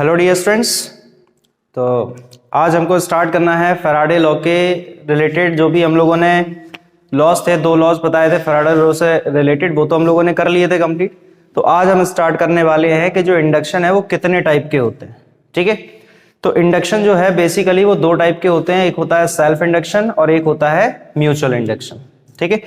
Hello dear students. तो आज हमको स्टार्ट करना है फैराडे लॉ के रिलेटेड। जो भी हम लोगों ने लॉस थे, दो लॉस बताए थे फैराडे लॉ से रिलेटेड, वो तो हम लोगों ने कर लिए थे कंप्लीट। तो आज हम स्टार्ट करने वाले हैं कि जो इंडक्शन है वो कितने टाइप के होते हैं। ठीक है, तो इंडक्शन जो है बेसिकली वो दो टाइप के होते हैं, एक होता है सेल्फ इंडक्शन और एक होता है म्यूचुअल इंडक्शन। ठीक है,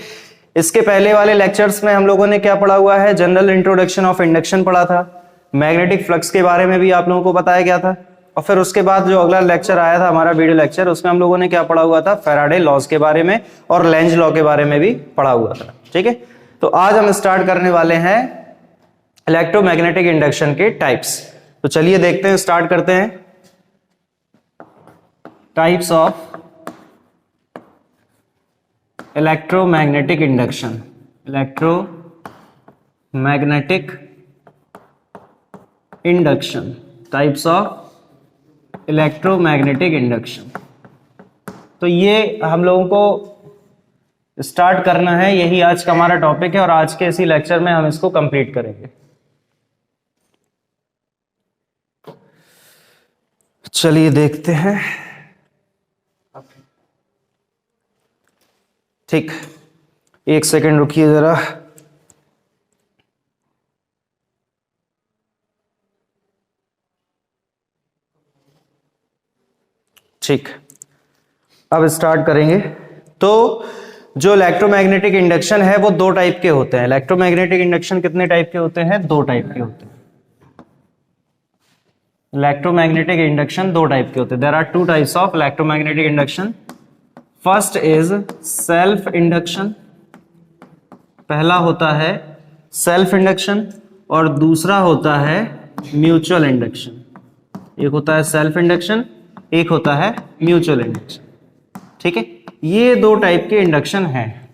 इसके पहले वाले लेक्चर्स में हम लोगों ने क्या पढ़ा हुआ है, जनरल इंट्रोडक्शन ऑफ इंडक्शन पढ़ा था, मैग्नेटिक फ्लक्स के बारे में भी आप लोगों को बताया गया था, और फिर उसके बाद जो अगला लेक्चर आया था हमारा वीडियो लेक्चर, उसमें हम लोगों ने क्या पढ़ा हुआ था, फैराडे लॉज के बारे में और लेंज लॉ के बारे में भी पढ़ा हुआ था। ठीक है, तो आज हम स्टार्ट करने वाले हैं इलेक्ट्रोमैग्नेटिक इंडक्शन के टाइप्स। तो चलिए देखते हैं, स्टार्ट करते हैं। Types of electromagnetic induction, electromagnetic induction, types of electromagnetic induction. तो ये हम लोगों को स्टार्ट करना है, यही आज का हमारा टॉपिक है और आज के इसी लेक्चर में हम इसको कंप्लीट करेंगे। चलिए देखते हैं। ठीक, एक सेकंड रुकिए जरा। ठीक, अब स्टार्ट करेंगे। तो जो इलेक्ट्रोमैग्नेटिक इंडक्शन है वो दो टाइप के होते हैं। इलेक्ट्रोमैग्नेटिक इंडक्शन कितने टाइप के होते हैं? दो टाइप के होते हैं। इलेक्ट्रोमैग्नेटिक इंडक्शन दो टाइप के होते हैं। There are two types of electromagnetic induction. First is self induction, पहला होता है सेल्फ इंडक्शन और दूसरा होता है म्यूचुअल इंडक्शन। एक होता है सेल्फ इंडक्शन, एक होता है म्यूचुअल इंडक्शन। ठीक है, ये दो टाइप के इंडक्शन हैं।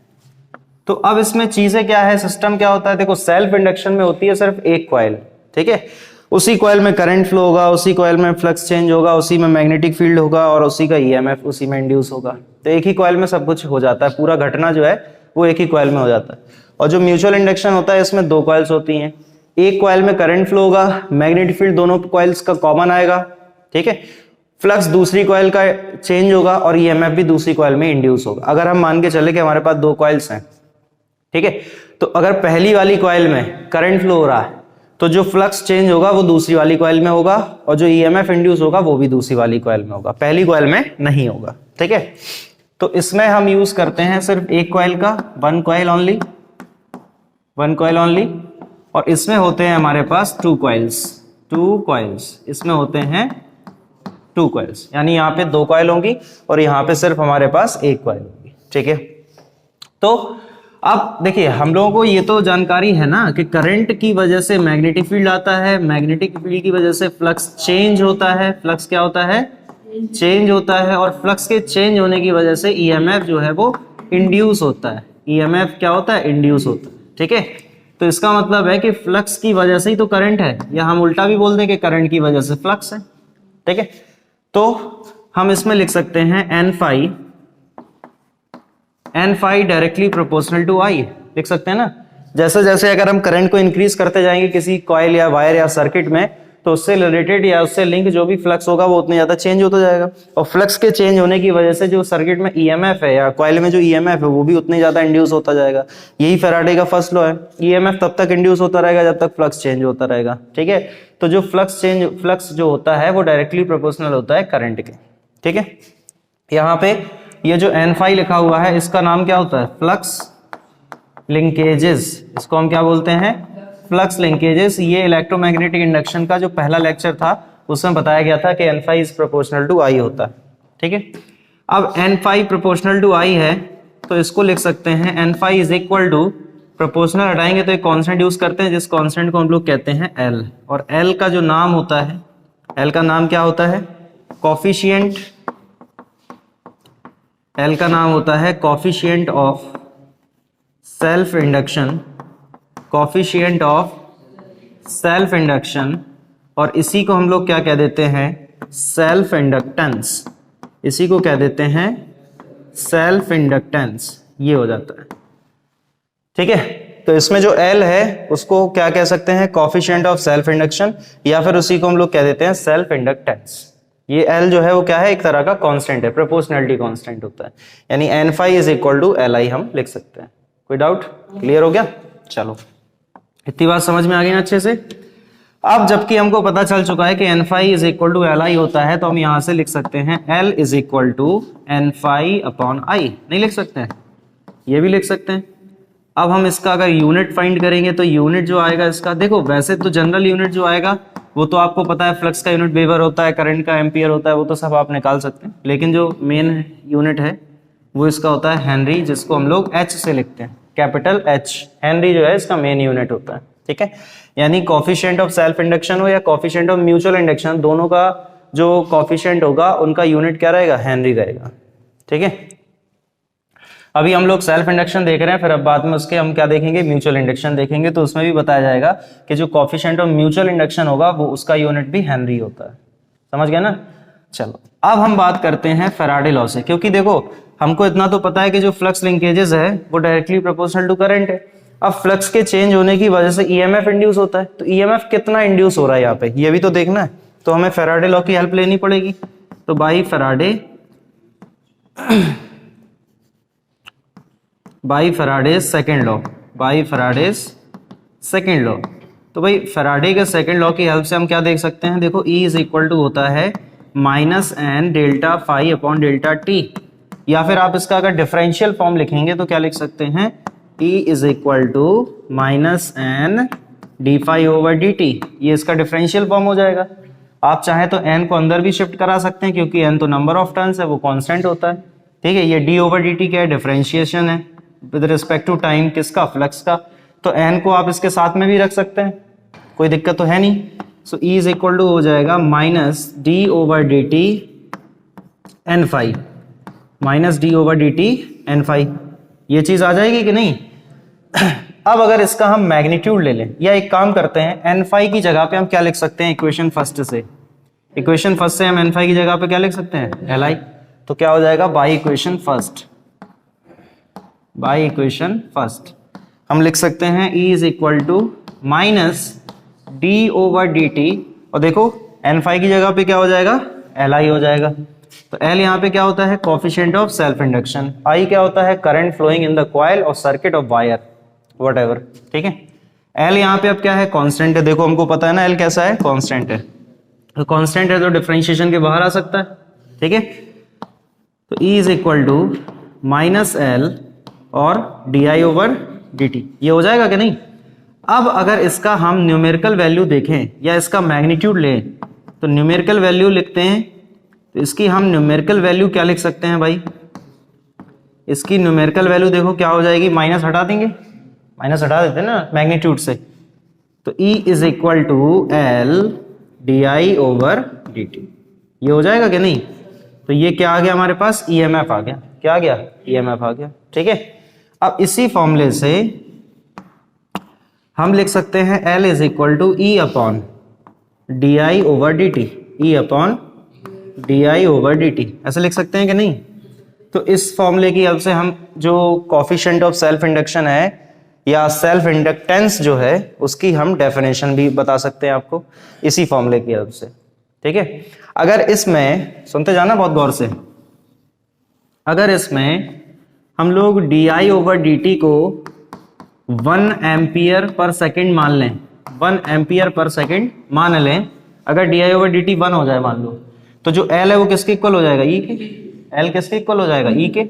तो अब इसमें चीजें क्या है, सिस्टम क्या होता है, देखो सेल्फ इंडक्शन में होती है सिर्फ एक कॉइल। ठीक है, उसी कॉइल में करंट फ्लो होगा, उसी कॉइल में फ्लक्स चेंज होगा, उसी में मैग्नेटिक फील्ड होगा और उसी का ईएमएफ उसी में इंड्यूस होगा। तो एक ही कॉइल में सब कुछ हो जाता है, पूरा घटना जो है वो एक ही कॉइल में हो जाता है। और जो म्यूचुअल इंडक्शन होता है इसमें दो कॉइल्स होती हैं, एक कॉइल में करंट फ्लो होगा, मैग्नेटिक फील्ड दोनों कॉइल्स का कॉमन आएगा। ठीक है, फ्लक्स दूसरी कॉइल का चेंज होगा और ईएमएफ भी दूसरी कॉइल में इंड्यूस होगा। अगर हम मान के चले कि हमारे पास दो कॉइल्स हैं, ठीक है, तो अगर पहली वाली कॉइल में करंट फ्लो हो रहा है तो जो फ्लक्स चेंज होगा वो दूसरी वाली कॉइल में होगा और जो ईएमएफ इंड्यूस होगा वो भी दूसरी वाली कॉइल में होगा, पहली कॉइल में नहीं होगा। ठीक है, तो इसमें हम यूज करते हैं सिर्फ एक कॉइल का, one coil only, one coil only. और इसमें होते हैं हमारे पास टू कॉइल्स, इसमें होते हैं टू कॉइल्स, यानी यहाँ पे दो कॉइल होंगी और यहाँ पे सिर्फ हमारे पास एक कॉइल होगी। ठीक है, तो अब देखिए हम लोगों को ये तो जानकारी है ना कि करंट की वजह से मैग्नेटिक फील्ड आता है, मैग्नेटिक फील्ड की वजह से फ्लक्स चेंज होता है, फ्लक्स क्या होता है, चेंज होता है, और फ्लक्स के चेंज होने की वजह से ईएमएफ जो है वो इंड्यूस होता है। ईएमएफ क्या होता है, इंड्यूस होता है। ठीक है, तो इसका मतलब है कि फ्लक्स की वजह से ही तो करंट है, या हम उल्टा भी बोल दें कि करंट की वजह से फ्लक्स है। ठीक है, तो हम इसमें लिख सकते हैं n phi directly proportional to I, लिख सकते हैं ना। जैसे जैसे अगर हम करंट को इंक्रीज करते जाएंगे किसी कॉइल या वायर या सर्किट में, तो उससे रिलेटेड या उससे लिंक जो भी फ्लक्स होगा वो उतने ज्यादा चेंज होता जाएगा, और फ्लक्स के चेंज होने की वजह से जो सर्किट में ईएमएफ है या कॉइल में जो ईएमएफ है वो भी उतने ज्यादा इंड्यूस होता जाएगा। यही फैराडे का फर्स्ट लॉ है, ईएमएफ तब तक इंड्यूस होता रहेगा जब तक फ्लक्स चेंज होता रहेगा। ठीक है, तो जो फ्लक्स जो होता है वो डायरेक्टली प्रोपोर्शनल होता है करंट के। ठीक है, यहाँ पे ये जो n फाई लिखा हुआ है इसका नाम क्या होता है, फ्लक्स लिंकेजेस। इसको हम क्या बोलते हैं, फ्लक्स लिंकेजेस। ये इलेक्ट्रोमैग्नेटिक इंडक्शन का जो पहला लेक्चर था उसमें बताया गया था कि n phi is proportional to I होता है। ठीक है, अब n phi proportional to I है तो इसको लिख सकते हैं n phi is equal to, proportional हटाएंगे तो एक कांस्टेंट यूज करते हैं जिस कांस्टेंट को हम लोग कहते हैं L, और L का जो नाम होता है, L का नाम क्या होता है, कोफिशिएंट। L का नाम होता है coefficient of self induction, coefficient of self induction, और इसी को हम लोग क्या कह देते हैं, सेल्फ इंडक्टेंस। इसी को कह देते हैं सेल्फ इंडक्टेंस, ये हो जाता है। ठीक है, तो इसमें जो L है उसको क्या कह सकते हैं, कोफिशिएंट ऑफ सेल्फ इंडक्शन, या फिर उसी को हम लोग कह देते हैं सेल्फ इंडक्टेंस। ये L जो है वो क्या है, एक तरह का कांस्टेंट है, प्रोपोर्शनलिटी कांस्टेंट होता है, यानी n phi is equal to Li हम लिख सकते हैं। कोई डाउट? क्लियर हो गया? चलो, इतनी बात समझ में आ गई ना अच्छे से। अब जबकि हमको पता चल चुका है कि n phi is equal to Li होता है, तो हम यहां से लिख सकते हैं L is equal to n phi upon I। नहीं लिख सकते हैं? ये भी लिख सकते हैं। अब हम इसका अगर यूनिट फाइंड करेंगे तो यूनिट जो आएगा इसका, देखो वैसे तो जनरल यूनिट जो आएगा वो तो आपको पता है, फ्लक्स का यूनिट वेबर होता है, करंट का एम्पियर होता है, वो तो सब आप निकाल सकते हैं, लेकिन जो मेन यूनिट है वो इसका होता है हेनरी, जिसको हम लोग H से लिखते हैं, कैपिटल H। हेनरी जो है इसका मेन यूनिट होता है, ठीक है। यानी कोफिशिएंट ऑफ सेल्फ इंडक्शन हो या कोफिशिएंट ऑफ म्यूचुअल इंडक्शन, दोनों का जो कोफिशिएंट होगा उनका यूनिट क्या रहेगा, हेनरी रहेगा, ठीक है। अभी हम लोग सेल्फ इंडक्शन देख रहे हैं, फिर अब बाद में उसके हम क्या देखेंगे, म्यूचुअल इंडक्शन देखेंगे, तो उसमें भी बताया जाएगा कि जो कोफिशिएंट ऑफ म्यूचुअल इंडक्शन होगा वो उसका यूनिट भी हेनरी होता है। समझ गए ना? चलो, अब हम बात करते हैं फैराडे लॉ से, क्योंकि देखो हमको इतना तो पता है कि जो फ्लक्स लिंकेजेस है वो डायरेक्टली प्रोपोर्शनल टू करंट है। अब फ्लक्स के चेंज होने की वजह से ईएमएफ इंड्यूस होता है, तो ईएमएफ कितना इंड्यूस हो रहा है यहाँ पे, ये भी तो देखना है, तो हमें फैराडे लॉ की हेल्प लेनी पड़ेगी। तो by Faraday's second law, by Faraday's second law. तो भाई फैराडे के सेकेंड लॉ की हेल्प से हम क्या देख सकते हैं, देखो E इज इक्वल टू होता है minus n delta phi upon delta t, या फिर आप इसका अगर डिफरेंशियल फॉर्म लिखेंगे तो क्या लिख सकते हैं, E is equal to minus n d phi over D T, ये इसका डिफरेंशियल फॉर्म हो जाएगा। आप चाहे तो n को अंदर भी शिफ्ट करा सकते हैं, क्योंकि n तो नंबर ऑफ टर्न्स है, वो कांस्टेंट होता है, ठीक है। ये d ओवर डी टी क्या है, डिफरेंशिएशन है विद रिस्पेक्ट टू टाइम, किसका, फ्लक्स का, तो n को आप इसके साथ में भी रख सकते हैं, कोई दिक्कत तो है नहीं। So E is equal to हो जाएगा minus d over D t n phi, minus d over D t n phi, ये चीज आ जाएगी कि नहीं। अब अगर इसका हम मैग्नीट्यूड ले लें, या एक काम करते हैं, एन फाई की जगह पे हम क्या लिख सकते हैं, इक्वेशन फर्स्ट से हम एन फाई की जगह पे क्या लिख सकते हैं, एल आई, तो क्या हो जाएगा, बाई इक्वेशन फर्स्ट हम लिख सकते हैं E is equal to minus d over D t, और देखो एन फाई की जगह पे क्या हो जाएगा, एल आई हो जाएगा। तो L यहाँ पे क्या होता है, coefficient of self induction, I क्या होता है, current flowing in the coil और सर्किट ऑफ वायर व्हाटएवर, ठीक है। L यहाँ पे अब क्या है, कांस्टेंट है, देखो हमको पता है ना L कैसा है, कांस्टेंट है, तो कांस्टेंट है तो डिफरेंशिएशन के बाहर आ सकता है, ठीक है। तो E is equal to minus L और डी आई ओवर डी टी, ये हो जाएगा कि नहीं। अब अगर इसका हम न्यूमेरिकल वैल्यू देखें या इसका मैग्नीट्यूड लें, तो न्यूमेरिकल वैल्यू लिखते हैं, तो इसकी हम न्यूमेरिकल वैल्यू क्या लिख सकते हैं भाई, इसकी न्यूमेरिकल वैल्यू देखो क्या हो जाएगी, माइनस हटा देंगे, माइनस हटा देते हैं ना मैग्नीट्यूड से, तो E is equal to l d I over D T, ये हो जाएगा कि नहीं। तो ये क्या आ गया हमारे पास, EMF आ गया, क्या आ गया, EMF आ गया, ठीक है। अब इसी फॉर्मूले से हम लिख सकते हैं L is equal to E upon d I over D t, E upon d I over D t, ऐसे लिख सकते हैं कि नहीं। तो इस फॉर्मूले की हेल्प से हम जो कोफिशिएंट ऑफ सेल्फ इंडक्शन है या सेल्फ इंडक्टेंस जो है उसकी हम डेफिनेशन भी बता सकते हैं आपको इसी फॉर्मूले की हेल्प से, ठीक है। अगर इसमें, सुनते जाना बहुत गौर से, अगर इसमें हम लोग D I over D T को 1 एम्पियर पर सेकेंड मान लें, 1 एम्पियर पर सेकेंड मान लें, अगर D I over D T 1 हो जाए मान लो, तो जो L है वो किसके इक्वल हो जाएगा, E के, L किसके इक्वल हो जाएगा, E के,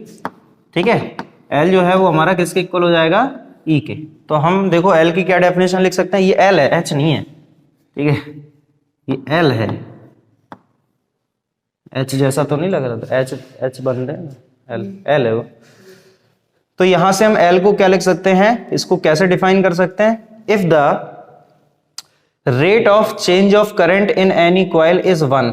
ठीक है। L जो है वो हमारा किसके इक्वल हो जाएगा, E के। तो हम देखो L की क्या डेफिनेशन लिख सकते हैं, ये L है, H नहीं है, ठीक है, ये L है, H जैसा तो नहीं लग रहा था, H बन रहे हैं, L है वो। तो यहां से हम L को क्या लिख सकते हैं, इसको कैसे डिफाइन कर सकते हैं, if the rate of change of current in any coil is 1,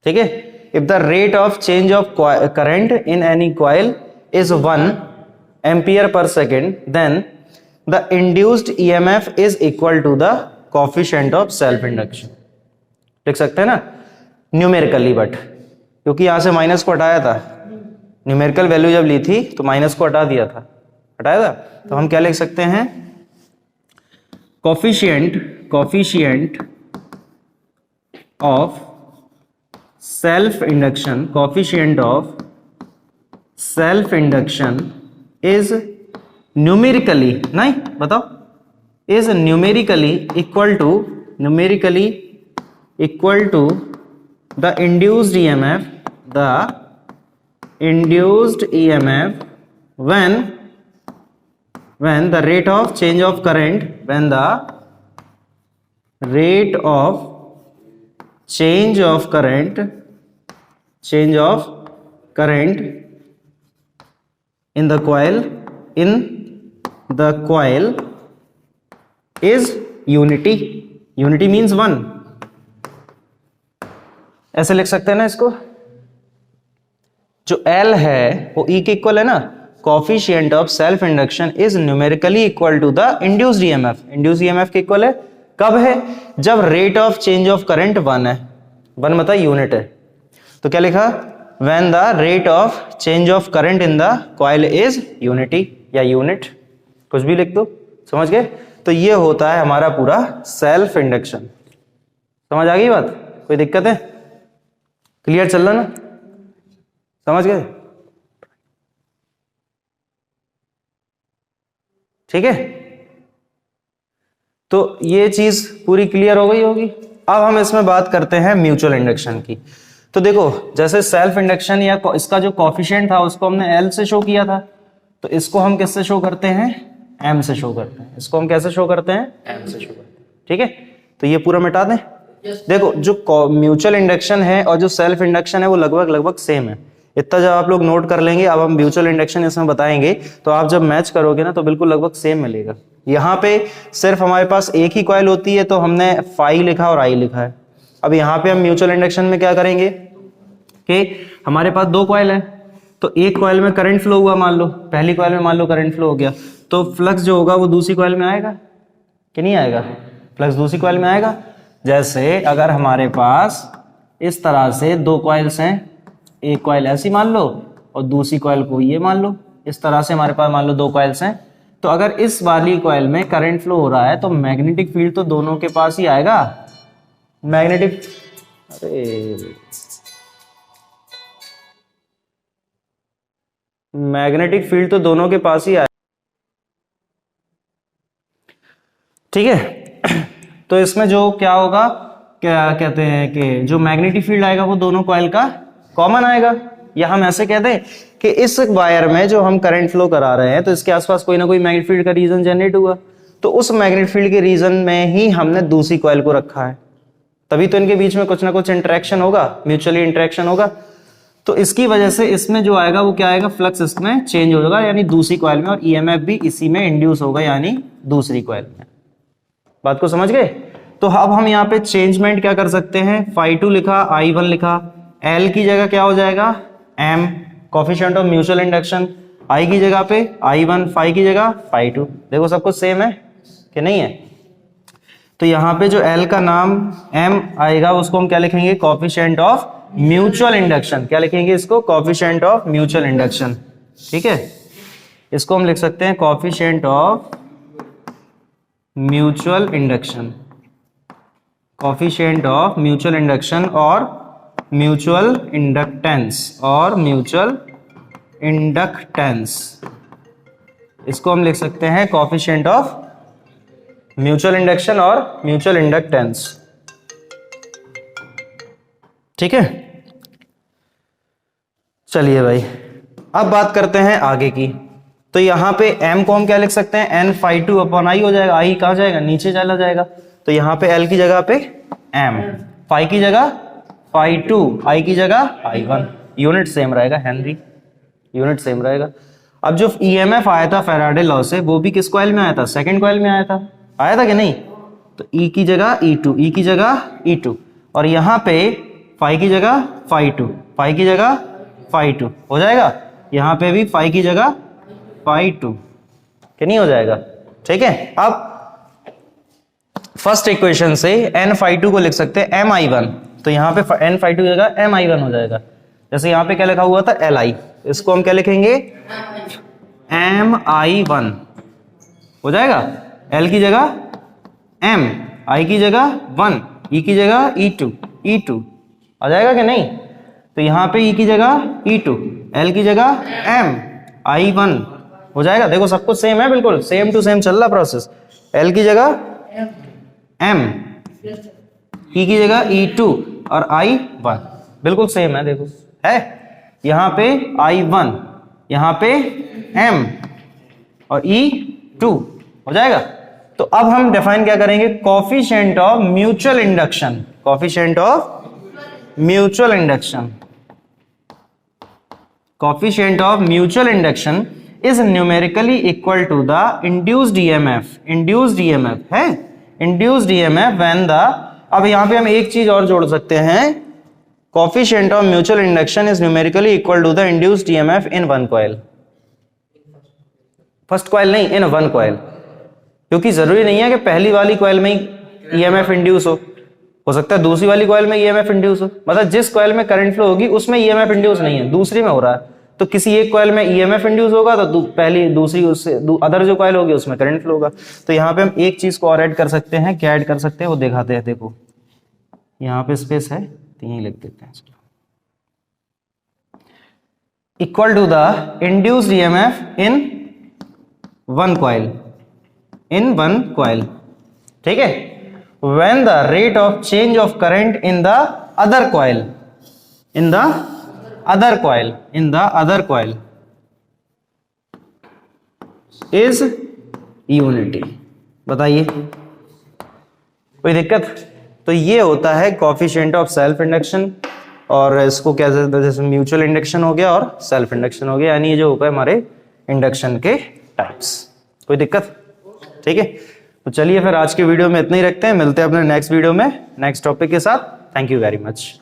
ठीक है। If the rate of change of current in any coil is 1 ampere per second, then the induced EMF is equal to the coefficient of self induction, लिख सकते हैं ना numerically, but क्योंकि यहां से minus को हटाया था, न्यूमेरिकल वैल्यू जब ली थी तो माइनस को हटा दिया था, हटाया था, तो हम क्या लिख सकते हैं, coefficient of self induction, coefficient of self induction is numerically, नहीं बताओ, is numerically equal to the induced EMF when the rate of change of current in the coil is unity means 1, ऐसे लिख सकते हैं ना इसको। जो L है वो E के इक्वल है ना, coefficient of self induction is numerically equal to the induced EMF, induced EMF के इक्वल है। कब है, जब rate of change of current 1 है, 1 मतलब यूनिट है, तो क्या लिखा, when the rate of change of current in the coil is unity या यूनिट, कुछ भी लिख दो, समझ गए। तो ये होता है हमारा पूरा सेल्फ इंडक्शन। समझ आ गई बात, कोई दिक्कत है, क्लियर चल रहा ना, समझ गए, ठीक है। तो ये चीज पूरी क्लियर हो गई होगी। अब हम इसमें बात करते हैं म्यूचुअल इंडक्शन की। तो देखो, जैसे सेल्फ इंडक्शन या इसका जो कोफिशिएंट था उसको हमने L से शो किया था, तो इसको हम किससे शो करते हैं, M से शो करते हैं। इसको हम कैसे शो करते हैं, M से शो करते हैं, ठीक है। तो ये पूरा मिटा दें। देखो, जो म्यूचुअल इंडक्शन है और जो सेल्फ इंडक्शन है वो लगभग सेम है। इतना जब आप लोग नोट कर लेंगे, अब हम म्यूचुअल इंडक्शन इसमें बताएंगे, तो आप जब मैच करोगे ना तो बिल्कुल लगभग सेम मिलेगा। यहाँ पे सिर्फ हमारे पास एक ही कॉइल होती है, तो हमने फाई लिखा और आई लिखा है। अब यहाँ पे हम म्यूचुअल इंडक्शन में क्या करेंगे कि हमारे पास 2 कॉइल है, तो एक कॉइल में करंट फ्लो हुआ, मान लो पहली कॉइल में मान लो करंट फ्लो हो गया, तो फ्लक्स जो होगा वो दूसरी कॉइल में आएगा कि नहीं आएगा, फ्लक्स दूसरी कॉइल में आएगा। जैसे अगर हमारे पास इस तरह से 2 कॉइल्स हैं, एक कॉइल ऐसी मान लो और दूसरी कॉइल को ये मान लो, इस तरह से हमारे पास मान लो 2 कॉइल्स हैं, तो अगर इस वाली कॉइल में करंट फ्लो हो रहा है तो मैग्नेटिक फील्ड तो दोनों के पास ही आएगा। मैग्नेटिक फील्ड तो दोनों के पास ही आएगा, ठीक है। तो इसमें जो क्या होगा, क्या कहते हैं कि जो मैग्नेटिक फील्ड आएगा वो दोनों कॉइल का कॉमन आएगा। या हम ऐसे कहते हैं कि इस वायर में जो हम करंट फ्लो करा रहे हैं तो इसके आसपास कोई ना कोई मैग्नेटिक फील्ड का रीजन जनरेट हुआ, तो उस मैग्नेटिक फील्ड के रीजन में ही हमने दूसरी कॉइल को रखा है, तभी तो इनके बीच में कुछ ना कुछ इंटरेक्शन होगा, म्यूचुअली इंटरेक्शन होगा। तो इसकी वजह से इसमें जो आएगा वो क्या आएगा, फ्लक्स इसमें चेंज होगा यानी दूसरी कॉइल में, और ईएमएफ भी इसी में इंड्यूस होगा यानी दूसरी कॉइल में। बात को समझ गए। तो अब हम यहाँ पे चेंजमेंट क्या कर सकते हैं, φ2 लिखा, I1 लिखा, L की जगह क्या हो जाएगा M, coefficient of mutual induction, I की जगह पे I1, φ की जगह φ2। देखो सब कुछ सेम है कि नहीं है। तो यहाँ पे जो L का नाम M आएगा उसको हम क्या लिखेंगे, कोफिशिएंट ऑफ म्यूचुअल इंडक्शन। क्या लिखेंगे इसको, कोफिशिएंट ऑफ म्यूचुअल इंडक्शन, ठीक है। इसको हम लिख सकते हैं coefficient of mutual induction, coefficient of mutual induction और म्यूचुअल इंडक्टेंस इसको हम लिख सकते हैं कोफिशिएंट ऑफ म्यूचुअल इंडक्शन और म्यूचुअल इंडक्टेंस, ठीक है। चलिए भाई, अब बात करते हैं आगे की। तो यहां पे M को हम क्या लिख सकते हैं, N φ2 अपॉन I हो जाएगा। I कहां जाएगा, नीचे चला जाएगा। तो यहां पे L की जगह पे M, φ की जगह φ2, I की जगह I1, यूनिट सेम रहेगा, हेनरी यूनिट सेम रहेगा। अब जो EMF आया था फैराडे लॉ से, वो भी किस कॉइल में आया था, सेकंड कॉइल में आया था कि नहीं। तो E की जगह E2, E की जगह E2, और यहाँ पे φ की जगह φ2, φ की जगह φ2 हो जाएगा। यहाँ पे भी φ की जगह φ2 कि नहीं हो जाएगा, ठीक है। अब फर्स्ट इक्वेशन से N φ2 को लिख सकते हैं MI1, तो यहाँ पे N φ2 की जगह MI1 हो जाएगा। जैसे यहाँ पे क्या लिखा हुआ था Li, इसको हम क्या लिखेंगे Mi1 हो जाएगा, L की जगह M, I की जगह 1, E की जगह E2 आ जाएगा कि नहीं? तो यहाँ पे E की जगह E2, L की जगह M, I1 हो जाएगा। देखो सब कुछ सेम है, बिल्कुल सेम टू सेम चल रहा प्रोसेस। L की जगह M, E की जगह E2 और I1 बिल्कुल सेम है, देखो है। यहाँ पे I1, यहाँ पे M और E2 हो जाएगा। तो अब हम डिफाइन क्या करेंगे? Coefficient of mutual induction, coefficient of mutual induction, coefficient of mutual induction is numerically equal to the induced EMF, induced EMF है, इंड्यूस्ड ईएमएफ व्हेन द, अब यहां पे हम एक चीज और जोड़ सकते हैं, coefficient of mutual induction is numerically equal to the induced EMF in one coil, first coil नहीं, इन वन कॉइल, क्योंकि जरूरी नहीं है कि पहली वाली कॉइल में ही ईएमएफ इंड्यूस हो सकता है दूसरी वाली कॉइल में ईएमएफ इंड्यूस हो, मतलब जिस कॉइल में करंट फ्लो होगी उसमें ईएमएफ इंड्यूस नहीं है, दूसरी में हो रहा है, तो किसी एक कॉइल में ईएमएफ इंड्यूस होगा तो पहली दूसरी उससे अदर जो कॉइल होगी उसमें करंट फ्लो होगा। तो यहाँ पे हम एक चीज को और ऐड कर सकते हैं, क्या ऐड कर सकते हैं वो दिखाते हैं। देखो यहाँ पे स्पेस है तो यहीं लिख देते हैं, equal to the induced EMF in one coil, in one coil, ठीक है। When the rate of change of current in the other coil, in the other coil, in the other coil is unity, बताइए कोई दिक्कत? तो ये होता है coefficient of self induction, और इसको क्या जैसे म्यूचुअल इंडक्शन हो गया और सेल्फ इंडक्शन हो गया, यानी ये जो होगा हमारे इंडक्शन के टाइप्स। कोई दिक्कत? ठीक है, तो चलिए फिर आज के वीडियो में इतना ही रखते हैं, मिलते हैं अपने नेक्स्ट वीडियो में नेक्स्ट टॉपिक के साथ। Thank you very much.